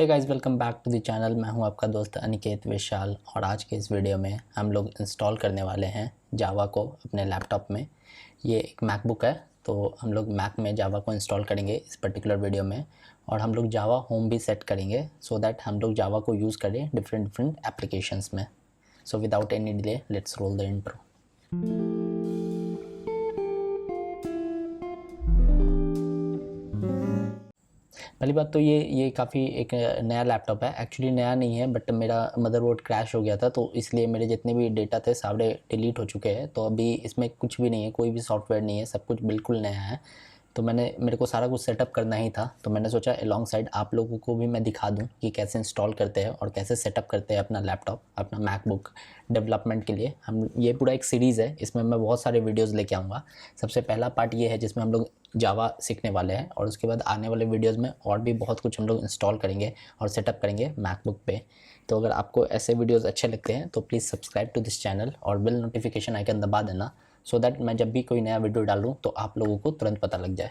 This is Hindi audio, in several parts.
Hey guys, welcome back to the channel. मैं हूं आपका दोस्त अनिकेत विशाल और आज के इस वीडियो में हम लोग इंस्टॉल करने वाले हैं जावा को अपने लैपटॉप में। ये एक मैकबुक है, तो हम लोग मैक में जावा को इंस्टॉल करेंगे इस पर्टिकुलर वीडियो में। और हम लोग जावा होम भी सेट करेंगे सो दैट हम लोग जावा को यूज़ करें डिफरेंट एप्लीकेशंस में। So without any delay let's roll the intro. पहली बात तो ये काफ़ी एक नया लैपटॉप है। एक्चुअली नया नहीं है, बट मेरा मदरबोर्ड क्रैश हो गया था, तो इसलिए मेरे जितने भी डेटा थे सारे डिलीट हो चुके हैं। तो अभी इसमें कुछ भी नहीं है, कोई भी सॉफ्टवेयर नहीं है, सब कुछ बिल्कुल नया है। तो मेरे को सारा कुछ सेटअप करना ही था, तो मैंने सोचा अलॉन्ग साइड आप लोगों को भी मैं दिखा दूं कि कैसे इंस्टॉल करते हैं और कैसे सेटअप करते हैं अपना लैपटॉप, अपना मैकबुक डेवलपमेंट के लिए। हम ये पूरा एक सीरीज़ है, इसमें मैं बहुत सारे वीडियोज़ लेके आऊँगा। सबसे पहला पार्ट ये है जिसमें हम लोग जावा सीखने वाले हैं, और उसके बाद आने वाले वीडियोज़ में और भी बहुत कुछ हम लोग इंस्टॉल करेंगे और सेटअप करेंगे मैकबुक पे। तो अगर आपको ऐसे वीडियोज़ अच्छे लगते हैं तो please subscribe to this channel और बेल नोटिफिकेशन आइकन दबा देना, सो दैट मैं जब भी कोई नया वीडियो डालूँ तो आप लोगों को तुरंत पता लग जाए।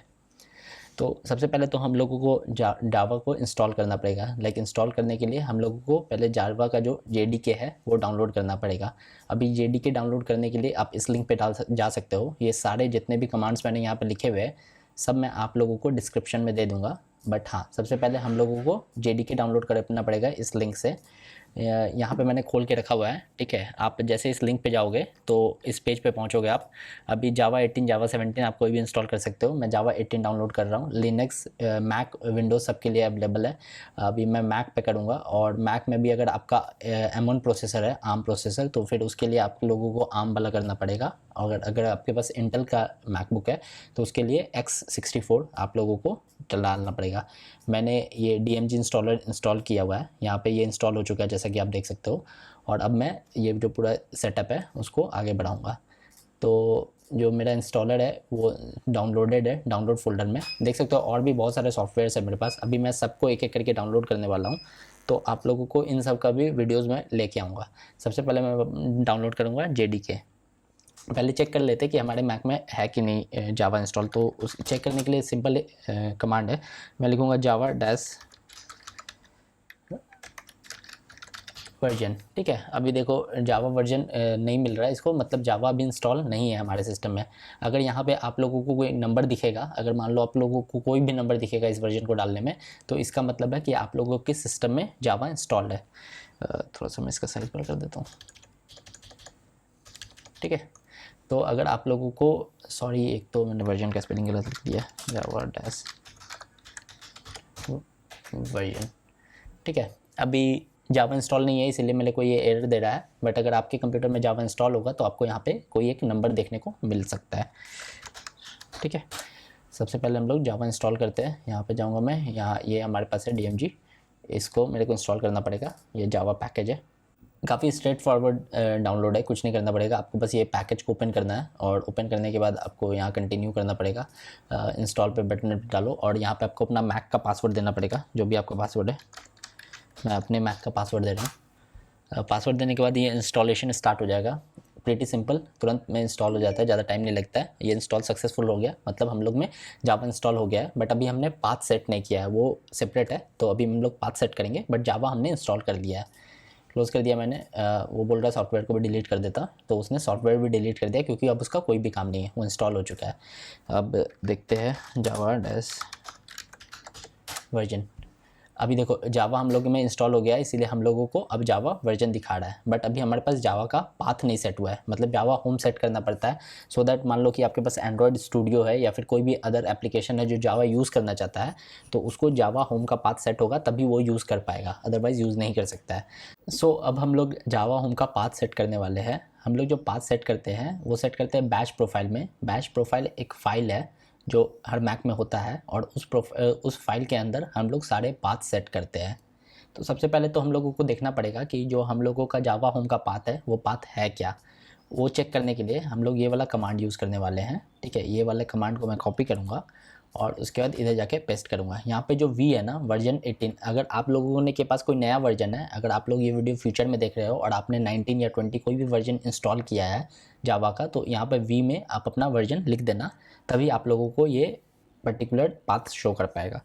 तो सबसे पहले तो हम लोगों को जावा को इंस्टॉल करना पड़ेगा। इंस्टॉल करने के लिए हम लोगों को पहले जावा का जो JDK है वो डाउनलोड करना पड़ेगा। अभी JDK डाउनलोड करने के लिए आप इस लिंक पे जा सकते हो। ये सारे जितने भी कमांड्स मैंने यहाँ पे लिखे हुए हैं सब मैं आप लोगों को डिस्क्रिप्शन में दे दूँगा। बट हाँ, सबसे पहले हम लोगों को JDK डाउनलोड करना पड़ेगा इस लिंक से। यहाँ पे मैंने खोल के रखा हुआ है, ठीक है। आप जैसे इस लिंक पे जाओगे तो इस पेज पे पहुँचोगे आप। अभी जावा 18 जावा 17 आप कोई भी इंस्टॉल कर सकते हो। मैं जावा 18 डाउनलोड कर रहा हूँ। लिनक्स, मैक, विंडोज़ सबके लिए अवेलेबल है। अभी मैं मैक पे करूँगा, और मैक में भी अगर आपका M1 प्रोसेसर है, आर्म प्रोसेसर, तो फिर उसके लिए आप लोगों को आर्म वाला करना पड़ेगा। और अगर आपके पास इंटेल का मैकबुक है तो उसके लिए X64 आप लोगों को डालना पड़ेगा। मैंने ये DMG इंस्टॉलर इंस्टॉल किया हुआ है, यहाँ पे ये इंस्टॉल हो चुका है जैसा कि आप देख सकते हो। और अब मैं ये जो पूरा सेटअप है उसको आगे बढ़ाऊँगा। तो जो मेरा इंस्टॉलर है वो डाउनलोडेड है, डाउनलोड फोल्डर में देख सकते हो। और भी बहुत सारे सॉफ्टवेयर्स है मेरे पास। अभी मैं सबको एक एक करके डाउनलोड करने वाला हूँ, तो आप लोगों को इन सब का भी वीडियोज़ में लेके आऊँगा। सबसे पहले मैं डाउनलोड करूँगा JDK। पहले चेक कर लेते कि हमारे मैक में है कि नहीं जावा इंस्टॉल। तो उस चेक करने के लिए सिंपल कमांड है, मैं लिखूँगा जावा डैश वर्जन, ठीक है। अभी देखो जावा वर्जन नहीं मिल रहा है इसको, मतलब जावा अभी इंस्टॉल नहीं है हमारे सिस्टम में। अगर यहाँ पे आप लोगों को कोई नंबर दिखेगा, अगर मान लो आप लोगों को कोई भी नंबर दिखेगा इस वर्जन को डालने में, तो इसका मतलब है कि आप लोगों के सिस्टम में जावा इंस्टॉल्ड है। थोड़ा सा मैं इसका साइज बड़ा कर देता हूँ, ठीक है। तो अगर आप लोगों को, सॉरी एक तो मैंने वर्जन का स्पेलिंग गलत लिख दिया, जावा डैश वर्जन, ठीक है। अभी जावा इंस्टॉल नहीं है इसीलिए मेरे को ये एरर दे रहा है, बट अगर आपके कंप्यूटर में जावा इंस्टॉल होगा तो आपको यहाँ पे कोई एक नंबर देखने को मिल सकता है, ठीक है। सबसे पहले हम लोग जावा इंस्टॉल करते हैं। यहाँ पे जाऊँगा मैं, यहाँ ये हमारे पास है DMG, इसको मेरे को इंस्टॉल करना पड़ेगा। ये जावा पैकेज है, काफ़ी स्ट्रेट फॉरवर्ड डाउनलोड है, कुछ नहीं करना पड़ेगा आपको, बस ये पैकेज को ओपन करना है। और ओपन करने के बाद आपको यहाँ कंटिन्यू करना पड़ेगा। इंस्टॉल पे बटन डालो, और यहाँ पे आपको अपना मैक का पासवर्ड देना पड़ेगा, जो भी आपका पासवर्ड है। मैं अपने मैक का पासवर्ड दे रहा हूँ। पासवर्ड देने के बाद ये इंस्टॉलेशन स्टार्ट हो जाएगा। प्रीटी सिंपल, तुरंत में इंस्टॉल हो जाता है, ज़्यादा टाइम नहीं लगता है। ये इंस्टॉल सक्सेसफुल हो गया, मतलब हम लोग में जावा इंस्टॉल हो गया है। बट अभी हमने पाथ सेट नहीं किया है, वो सेपरेट है, तो अभी हम लोग पाथ सेट करेंगे। बट जावा हमने इंस्टॉल कर लिया है, क्लोज़ कर दिया मैंने। वो बोल रहा सॉफ्टवेयर को भी डिलीट कर देता, तो उसने सॉफ्टवेयर भी डिलीट कर दिया क्योंकि अब उसका कोई भी काम नहीं है, वो इंस्टॉल हो चुका है। अब देखते हैं जावा डैश वर्जन। अभी देखो जावा हम लोग में इंस्टॉल हो गया है, इसीलिए हम लोगों को अब जावा वर्जन दिखा रहा है। बट अभी हमारे पास जावा का पाथ नहीं सेट हुआ है, मतलब जावा होम सेट करना पड़ता है। सो दैट मान लो कि आपके पास एंड्रॉयड स्टूडियो है या फिर कोई भी अदर एप्लीकेशन है जो जावा यूज़ करना चाहता है, तो उसको जावा होम का पाथ सेट होगा तभी वो यूज़ कर पाएगा, अदरवाइज़ यूज़ नहीं कर सकता है। सो अब हम लोग जावा होम का पाथ सेट करने वाले हैं। हम लोग जो पाथ सेट करते हैं वो सेट करते हैं बैश प्रोफाइल में। बैश प्रोफाइल एक फ़ाइल है जो हर मैक में होता है, और उस फाइल के अंदर हम लोग सारे पाथ सेट करते हैं। तो सबसे पहले तो हम लोगों को देखना पड़ेगा कि जो हम लोगों का जावा होम का पाथ है वो पाथ है क्या। वो चेक करने के लिए हम लोग ये वाला कमांड यूज़ करने वाले हैं, ठीक है। ये वाले कमांड को मैं कॉपी करूँगा और उसके बाद इधर जाके पेस्ट करूँगा। यहाँ पे जो V है ना, वर्जन 18, अगर आप लोगों ने के पास कोई नया वर्जन है, अगर आप लोग ये वीडियो फ्यूचर में देख रहे हो और आपने 19 या 20 कोई भी वर्जन इंस्टॉल किया है जावा का, तो यहाँ पे V में आप अपना वर्जन लिख देना, तभी आप लोगों को ये पर्टिकुलर पाथ शो कर पाएगा।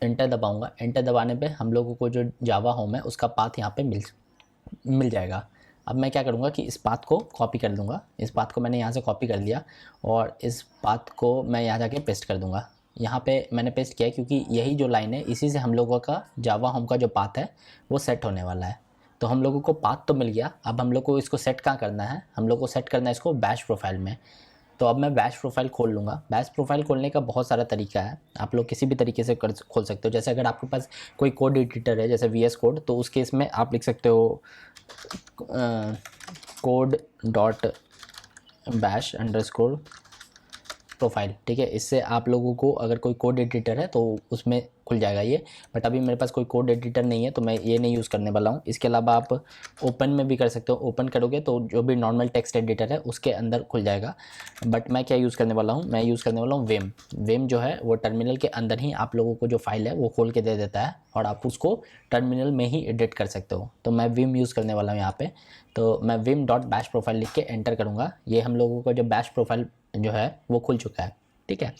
एंटर दबाऊंगा। एंटर दबाने पे हम लोगों को जो जावा होम है उसका पाथ यहाँ पे मिल जाएगा। अब मैं क्या करूँगा कि इस पाथ को कॉपी कर दूँगा। इस पाथ को मैंने यहाँ से कॉपी कर लिया और इस पाथ को मैं यहाँ जाके पेस्ट कर दूँगा। यहाँ पे मैंने पेस्ट किया क्योंकि यही जो लाइन है इसी से हम लोगों का जावा होम का जो पाथ है वो सेट होने वाला है। तो हम लोगों को पाथ तो मिल गया, अब हम लोग को इसको सेट कहाँ करना है, हम लोग को सेट करना है इसको बैश प्रोफाइल में। तो अब मैं बैश प्रोफाइल खोल लूँगा। बैश प्रोफाइल खोलने का बहुत सारा तरीका है, आप लोग किसी भी तरीके से खोल सकते हो। जैसे अगर आपके पास कोई कोड एडिटर है जैसे VS कोड, तो उस केस में आप लिख सकते हो code dot bash underscore profile, ठीक है। इससे आप लोगों को अगर कोई कोड एडिटर है तो उसमें खुल जाएगा ये, बट अभी मेरे पास कोई कोड एडिटर नहीं है तो मैं ये नहीं यूज़ करने वाला हूँ। इसके अलावा आप ओपन में भी कर सकते हो, ओपन करोगे तो जो भी नॉर्मल टेक्स्ट एडिटर है उसके अंदर खुल जाएगा। बट मैं क्या यूज़ करने वाला हूँ, मैं यूज़ करने वाला हूँ विम। विम जो है वो टर्मिनल के अंदर ही आप लोगों को जो फाइल है वो खोल के दे देता है और आप उसको टर्मिनल में ही एडिट कर सकते हो। तो मैं विम यूज़ करने वाला हूँ यहाँ पे। तो मैं विम डॉट बैश प्रोफाइल लिख के एंटर करूँगा। ये हम लोगों का जो बैश प्रोफाइल जो है वो खुल चुका है, ठीक है।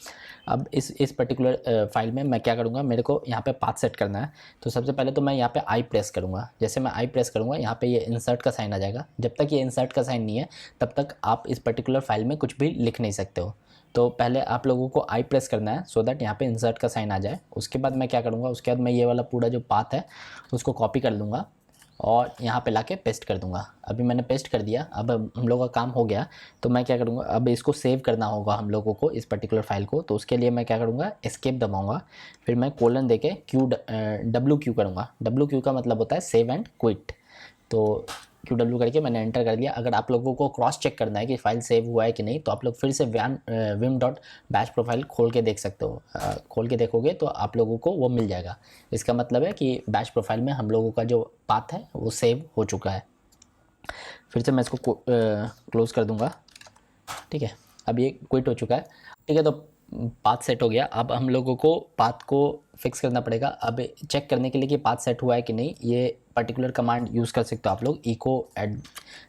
अब इस पर्टिकुलर फाइल में मैं क्या करूँगा, मेरे को यहाँ पे पाथ सेट करना है। तो सबसे पहले तो मैं यहाँ पे आई प्रेस करूँगा। जैसे मैं आई प्रेस करूँगा यहाँ पे ये इंसर्ट का साइन आ जाएगा। जब तक ये इंसर्ट का साइन नहीं है तब तक आप इस पर्टिकुलर फाइल में कुछ भी लिख नहीं सकते हो। तो पहले आप लोगों को आई प्रेस करना है सो दैट यहाँ पे इंसर्ट का साइन आ जाए। उसके बाद मैं क्या करूँगा, उसके बाद मैं ये वाला पूरा जो पाथ है उसको कॉपी कर लूँगा और यहाँ पे लाके पेस्ट कर दूंगा। अभी मैंने पेस्ट कर दिया। अब हम लोगों का काम हो गया। तो मैं क्या करूँगा, अब इसको सेव करना होगा हम लोगों को इस पर्टिकुलर फाइल को। तो उसके लिए मैं क्या करूँगा, एस्केप दबाऊंगा, फिर मैं कोलन देके WQ करूँगा। WQ का मतलब होता है सेव एंड क्विट। तो QW करके मैंने एंटर कर दिया। अगर आप लोगों को क्रॉस चेक करना है कि फाइल सेव हुआ है कि नहीं तो आप लोग फिर से विम डॉट बैश प्रोफाइल खोल के देख सकते हो। खोल के देखोगे तो आप लोगों को वो मिल जाएगा। इसका मतलब है कि बैश प्रोफाइल में हम लोगों का जो पाथ है वो सेव हो चुका है। फिर से मैं इसको क्लोज़ कर दूंगा, ठीक है। अब ये क्विट हो चुका है, ठीक है। तो पाथ सेट हो गया। अब हम लोगों को पाथ को फिक्स करना पड़ेगा। अब चेक करने के लिए कि पाथ सेट हुआ है कि नहीं, ये पर्टिकुलर कमांड यूज़ कर सकते हो आप लोग, इको एट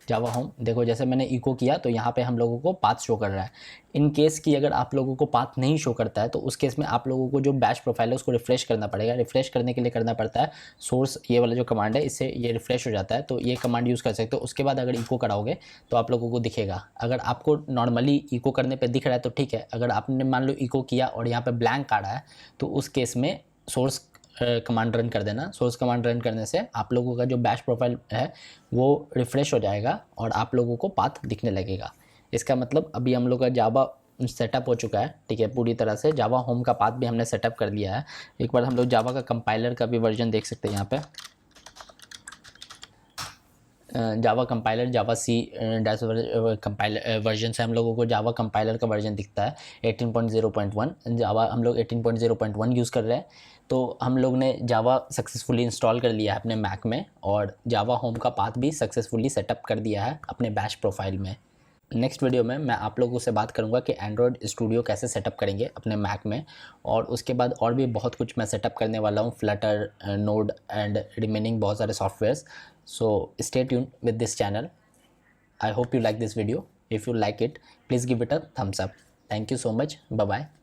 जावा होम। देखो जैसे मैंने इको किया तो यहाँ पे हम लोगों को पाथ शो कर रहा है। इन केस कि अगर आप लोगों को पाथ नहीं शो करता है तो उस केस में आप लोगों को जो बैश प्रोफाइल है उसको रिफ्रेश करना पड़ेगा। रिफ्रेश करने के लिए करना पड़ता है सोर्स, ये वाला जो कमांड है, इससे ये रिफ्रेश हो जाता है। तो ये कमांड यूज़ कर सकते हो। उसके बाद अगर इको कराओगे तो आप लोगों को दिखेगा। अगर आपको नॉर्मली इको करने पर दिख रहा है तो ठीक है। अगर आपने मान लो इको किया और यहाँ पर ब्लैंक आ रहा है तो उस केस में सोर्स कमांड रन कर देना। सोर्स कमांड रन करने से आप लोगों का जो बैश प्रोफाइल है वो रिफ़्रेश हो जाएगा और आप लोगों को पाथ दिखने लगेगा। इसका मतलब अभी हम लोग का जावा सेटअप हो चुका है, ठीक है। पूरी तरह से जावा होम का पाथ भी हमने सेटअप कर लिया है। एक बार हम लोग जावा का कंपाइलर का भी वर्जन देख सकते हैं। यहाँ पे जावा कंपाइलर, जावा सी डैश कंपाइलर वर्जन से हम लोगों को जावा कंपाइलर का वर्जन दिखता है 18.0.1। जावा हम लोग 18.0.1 यूज़ कर रहे हैं। तो हम लोग ने जावा सक्सेसफुली इंस्टॉल कर लिया है अपने मैक में और जावा होम का पाथ भी सक्सेसफुली सेटअप कर दिया है अपने बैश प्रोफाइल में। नेक्स्ट वीडियो में मैं आप लोगों से बात करूंगा कि एंड्रॉयड स्टूडियो कैसे सेटअप करेंगे अपने मैक में, और उसके बाद और भी बहुत कुछ मैं सेटअप करने वाला हूँ, फ्लटर, नोड एंड रिमेनिंग बहुत सारे softwares. So stay tuned with this channel. I hope you like this video. If you like it, please give it a thumbs up. Thank you so much. Bye bye.